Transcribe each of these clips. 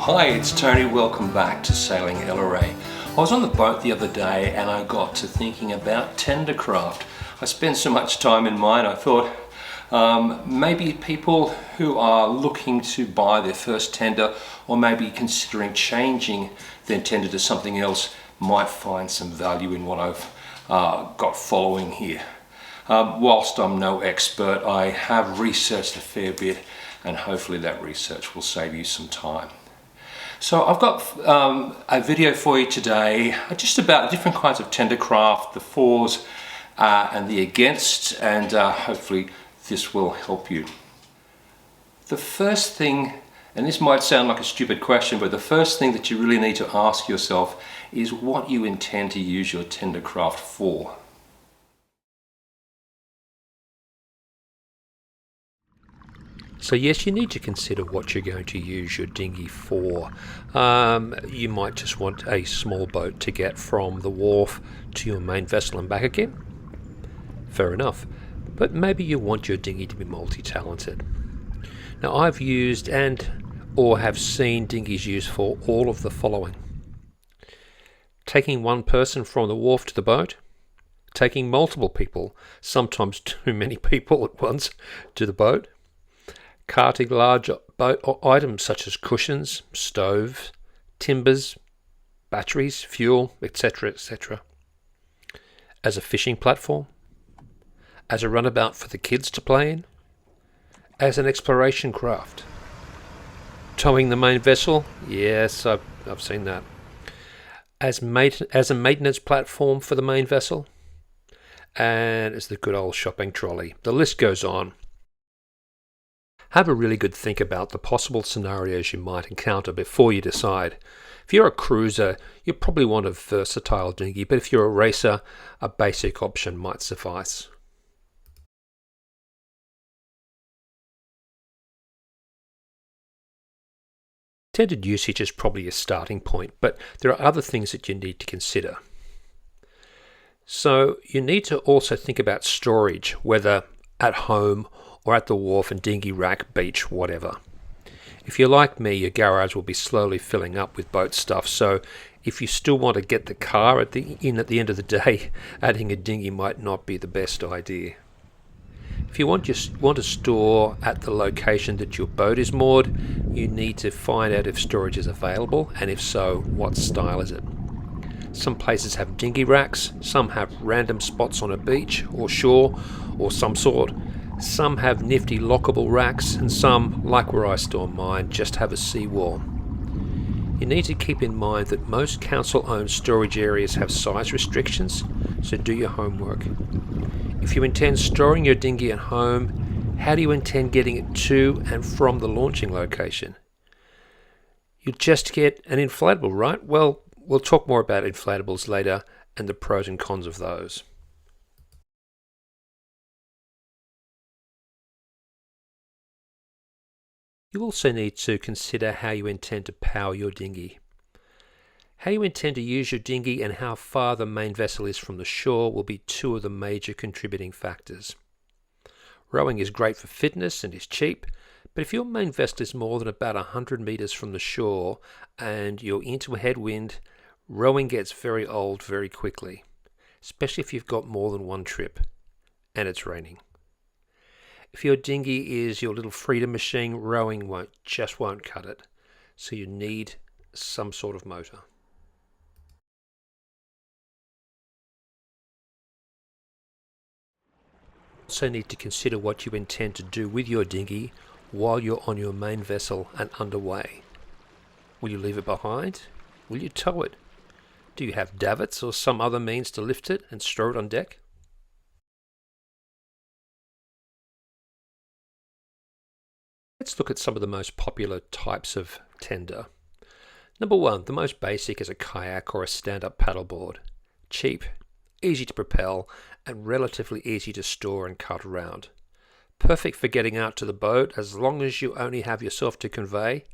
Hi, it's Tony. Welcome back to Sailing LRA. I was on the boat the other day and I got to thinking about tendercraft. I spent so much time in mine, I thought maybe people who are looking to buy their first tender or maybe considering changing their tender to something else might find some value in what I've got following here. Whilst I'm no expert, I have researched a fair bit and hopefully that research will save you some time. So I've got a video for you today just about different kinds of tendercraft, the fors and the against, and hopefully this will help you. The first thing, and this might sound like a stupid question, but the first thing that you really need to ask yourself is what you intend to use your tendercraft for. So yes, you need to consider what you're going to use your dinghy for. You might just want a small boat to get from the wharf to your main vessel and back again. Fair enough. But maybe you want your dinghy to be multi-talented. Now I've used or have seen dinghies used for all of the following. Taking one person from the wharf to the boat. Taking multiple people, sometimes too many people at once, to the boat. Carting large boat items such as cushions, stoves, timbers, batteries, fuel, etc., etc. As a fishing platform. As a runabout for the kids to play in. As an exploration craft. Towing the main vessel. Yes, I've seen that. As a maintenance platform for the main vessel. And as the good old shopping trolley. The list goes on. Have a really good think about the possible scenarios you might encounter before you decide. If you're a cruiser, you probably want a versatile dinghy, but if you're a racer, a basic option might suffice. Intended usage is probably a starting point, but there are other things that you need to consider. So you need to also think about storage, whether at home or at the wharf and dinghy rack, beach, whatever. If you're like me, your garage will be slowly filling up with boat stuff, so if you still want to get the car at the end of the day, adding a dinghy might not be the best idea. If you want to store at the location that your boat is moored, you need to find out if storage is available, and if so, what style is it. Some places have dinghy racks, some have random spots on a beach or shore or some sort. Some have nifty lockable racks, and some, like where I store mine, just have a seawall. You need to keep in mind that most council-owned storage areas have size restrictions, so do your homework. If you intend storing your dinghy at home, how do you intend getting it to and from the launching location? You just get an inflatable, right? Well, we'll talk more about inflatables later and the pros and cons of those. You also need to consider how you intend to power your dinghy. How you intend to use your dinghy and how far the main vessel is from the shore will be two of the major contributing factors. Rowing is great for fitness and is cheap, but if your main vessel is more than about 100 metres from the shore and you're into a headwind, rowing gets very old very quickly, especially if you've got more than one trip and it's raining. If your dinghy is your little freedom machine, rowing won't cut it, so you need some sort of motor. You also need to consider what you intend to do with your dinghy while you're on your main vessel and underway. Will you leave it behind? Will you tow it? Do you have davits or some other means to lift it and store it on deck? Let's look at some of the most popular types of tender. Number one, the most basic is a kayak or a stand-up paddleboard. Cheap, easy to propel, and relatively easy to store and cart around. Perfect for getting out to the boat as long as you only have yourself to convey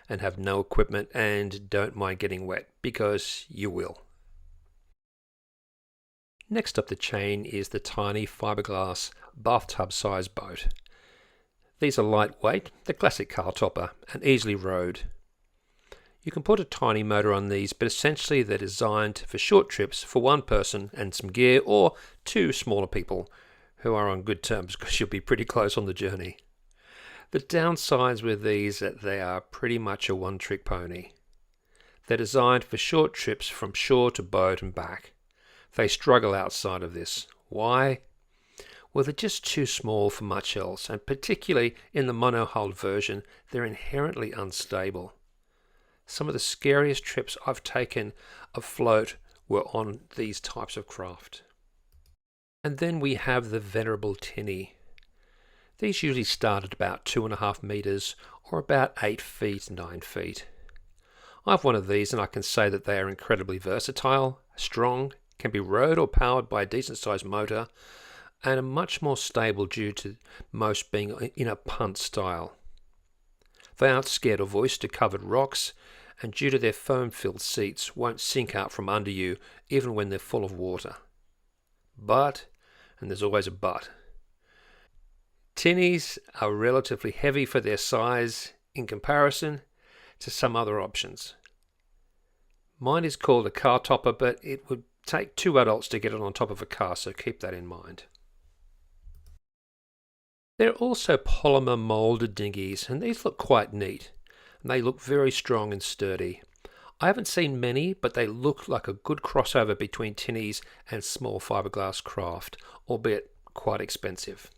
and have no equipment and don't mind getting wet, because you will. Next up the chain is the tiny fiberglass bathtub-sized boat. These are lightweight, the classic car topper, and easily rowed. You can put a tiny motor on these, but essentially they're designed for short trips for one person and some gear, or two smaller people who are on good terms because you'll be pretty close on the journey. The downsides with these are that they are pretty much a one-trick pony. They're designed for short trips from shore to boat and back. They struggle outside of this. Why? Well, they're just too small for much else, and particularly in the monohulled version, they're inherently unstable. Some of the scariest trips I've taken afloat were on these types of craft. And then we have the venerable tinny. These usually start at about 2.5 meters or about 8 feet, 9 feet. I have one of these and I can say that they are incredibly versatile, strong, can be rowed or powered by a decent sized motor, and are much more stable due to most being in a punt style. They aren't scared of oyster-covered rocks, and due to their foam-filled seats, won't sink out from under you even when they're full of water. But, and there's always a but, tinnies are relatively heavy for their size in comparison to some other options. Mine is called a car topper, but it would take 2 adults to get it on top of a car, so keep that in mind. There are also polymer moulded dinghies, and these look quite neat, and they look very strong and sturdy. I haven't seen many, but they look like a good crossover between tinnies and small fiberglass craft, albeit quite expensive.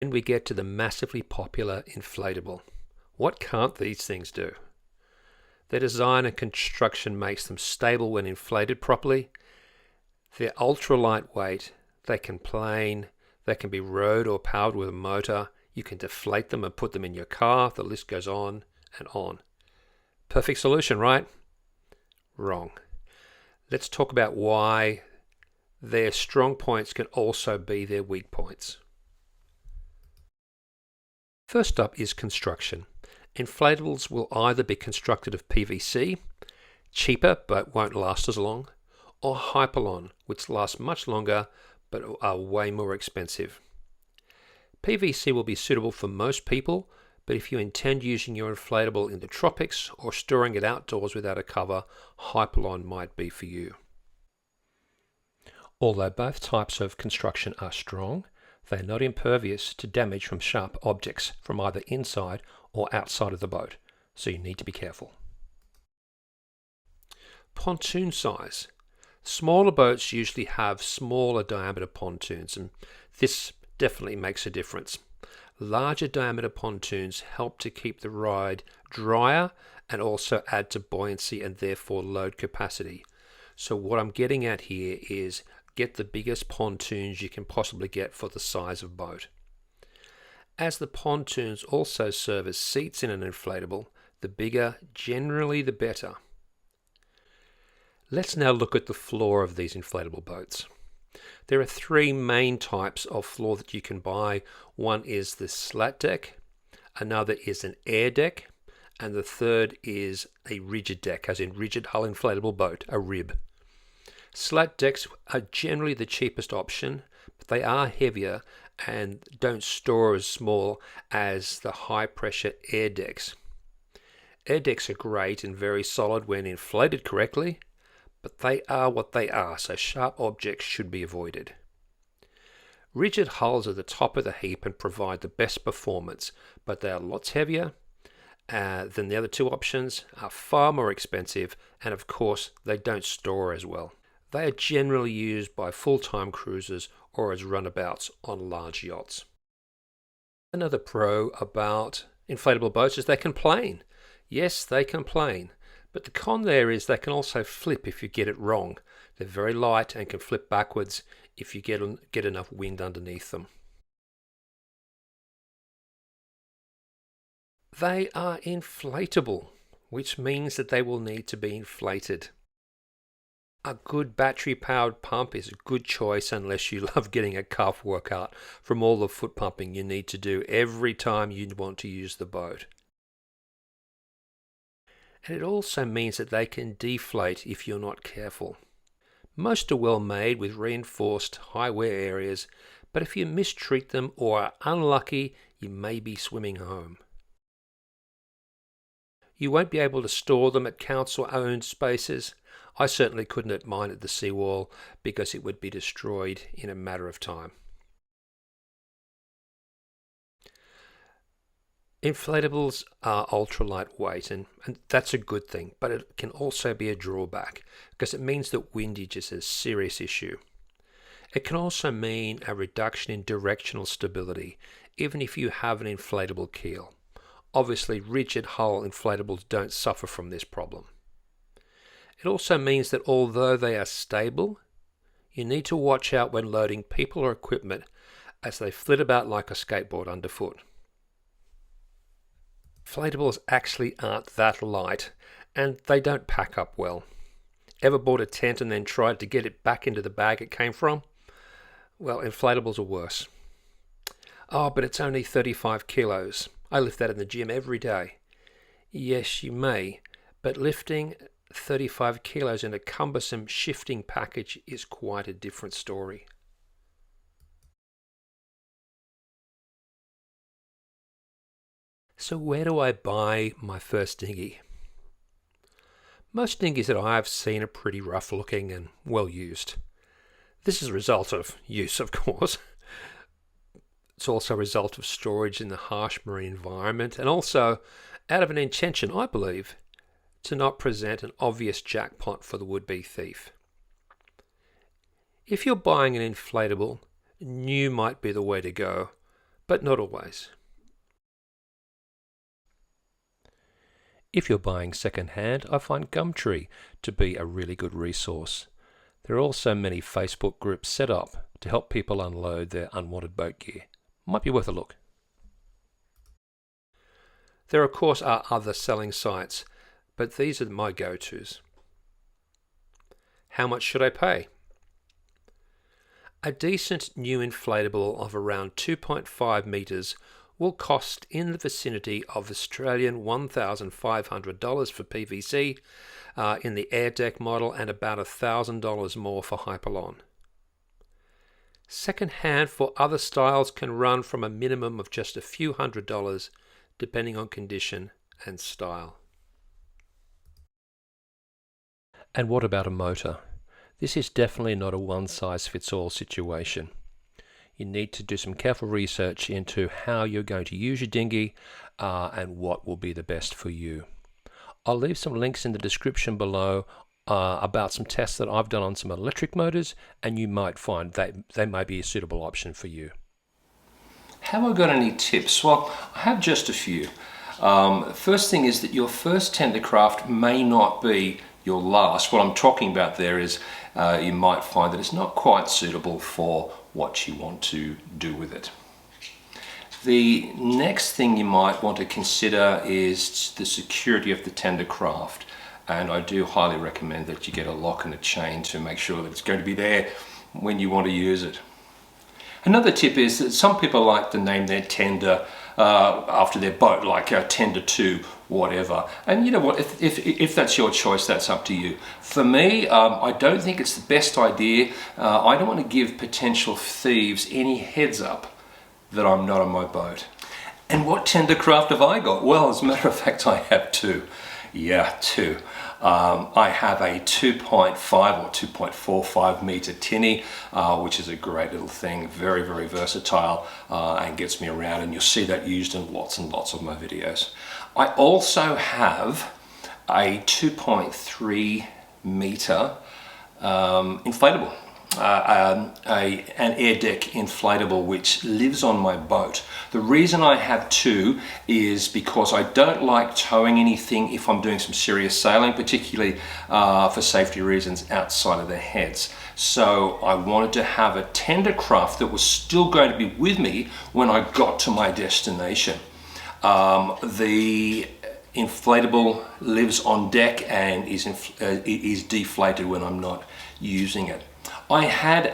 Then we get to the massively popular inflatable. What can't these things do? Their design and construction makes them stable when inflated properly. They're ultra lightweight. They can plane, they can be rowed or powered with a motor, you can deflate them and put them in your car, the list goes on and on. Perfect solution, right? Wrong. Let's talk about why their strong points can also be their weak points. First up is construction. Inflatables will either be constructed of PVC, cheaper but won't last as long, or Hypalon, which lasts much longer but are way more expensive. PVC will be suitable for most people, but if you intend using your inflatable in the tropics or storing it outdoors without a cover, Hypalon might be for you. Although both types of construction are strong, they are not impervious to damage from sharp objects from either inside or outside of the boat, so you need to be careful. Pontoon size. Smaller boats usually have smaller diameter pontoons, and this definitely makes a difference. Larger diameter pontoons help to keep the ride drier and also add to buoyancy and therefore load capacity. So what I'm getting at here is get the biggest pontoons you can possibly get for the size of boat. As the pontoons also serve as seats in an inflatable, the bigger, generally the better. Let's now look at the floor of these inflatable boats. There are 3 main types of floor that you can buy. One is the slat deck, another is an air deck, and the third is a rigid deck, as in rigid hull inflatable boat, a rib. Slat decks are generally the cheapest option, but they are heavier and don't store as small as the high pressure air decks. Air decks are great and very solid when inflated correctly, but they are what they are, so sharp objects should be avoided. Rigid hulls are the top of the heap and provide the best performance, but they are lots heavier than the other 2 options, are far more expensive, and of course they don't store as well. They are generally used by full-time cruisers or as runabouts on large yachts. Another pro about inflatable boats is they can plane. Yes, they can plane. But the con there is they can also flip if you get it wrong. They're very light and can flip backwards if you get enough wind underneath them. They are inflatable, which means that they will need to be inflated. A good battery-powered pump is a good choice unless you love getting a calf workout from all the foot pumping you need to do every time you want to use the boat. And it also means that they can deflate if you're not careful. Most are well made with reinforced high wear areas, but if you mistreat them or are unlucky, you may be swimming home. You won't be able to store them at council-owned spaces. I certainly couldn't at mine at the seawall because it would be destroyed in a matter of time. Inflatables are ultra lightweight, and that's a good thing, but it can also be a drawback because it means that windage is a serious issue. It can also mean a reduction in directional stability, even if you have an inflatable keel. Obviously, rigid hull inflatables don't suffer from this problem. It also means that although they are stable, you need to watch out when loading people or equipment as they flit about like a skateboard underfoot. Inflatables actually aren't that light, and they don't pack up well. Ever bought a tent and then tried to get it back into the bag it came from? Well, inflatables are worse. Oh, but it's only 35 kilos. I lift that in the gym every day. Yes, you may, but lifting 35 kilos in a cumbersome shifting package is quite a different story. So where do I buy my first dinghy? Most dinghies that I have seen are pretty rough looking and well used. This is a result of use, of course. It's also a result of storage in the harsh marine environment, and also out of an intention, I believe, to not present an obvious jackpot for the would-be thief. If you're buying an inflatable, new might be the way to go, but not always. If you're buying second-hand, I find Gumtree to be a really good resource. There are also many Facebook groups set up to help people unload their unwanted boat gear. Might be worth a look. There, of course, are other selling sites, but these are my go-tos. How much should I pay? A decent new inflatable of around 2.5 metres will cost in the vicinity of Australian $1,500 for PVC in the AirDeck model, and about $1,000 more for Hypalon. Second hand for other styles can run from a minimum of just a few $100s depending on condition and style. And what about a motor? This is definitely not a one-size-fits-all situation. You need to do some careful research into how you're going to use your dinghy and what will be the best for you. I'll leave some links in the description below about some tests that I've done on some electric motors, and you might find that they may be a suitable option for you. Have I got any tips? Well, I have just a few. First thing is that your first tendercraft may not be your last. What I'm talking about there is you might find that it's not quite suitable for what you want to do with it. The next thing you might want to consider is the security of the tendercraft, and I do highly recommend that you get a lock and a chain to make sure that it's going to be there when you want to use it. Another tip is that some people like to name their tender after their boat, like Tender 2, whatever. And you know what, if that's your choice, that's up to you. For me, I don't think it's the best idea. I don't want to give potential thieves any heads up that I'm not on my boat. And what tendercraft have I got? Well, as a matter of fact, I have two. Yeah, two. I have a 2.5 or 2.45 meter tinny, which is a great little thing, very, very versatile, and gets me around, and you'll see that used in lots and lots of my videos. I also have a 2.3 meter inflatable, an AirDeck inflatable which lives on my boat. The reason I have two is because I don't like towing anything if I'm doing some serious sailing, particularly for safety reasons outside of the heads. So I wanted to have a tendercraft that was still going to be with me when I got to my destination. The inflatable lives on deck and is deflated when I'm not using it. I had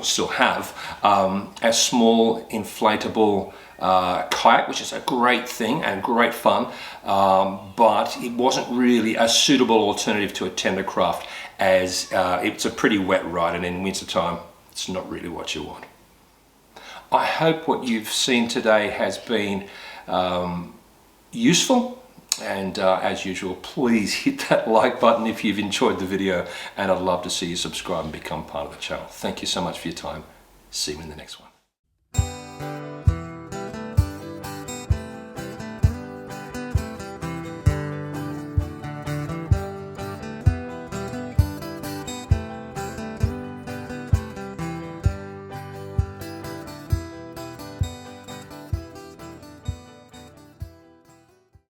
still have, a small inflatable kayak, which is a great thing and great fun, but it wasn't really a suitable alternative to a tendercraft, as it's a pretty wet ride, and in winter time it's not really what you want. I hope what you've seen today has been useful. And as usual, please hit that like button if you've enjoyed the video, and I'd love to see you subscribe and become part of the channel. Thank you so much for your time. See you in the next one.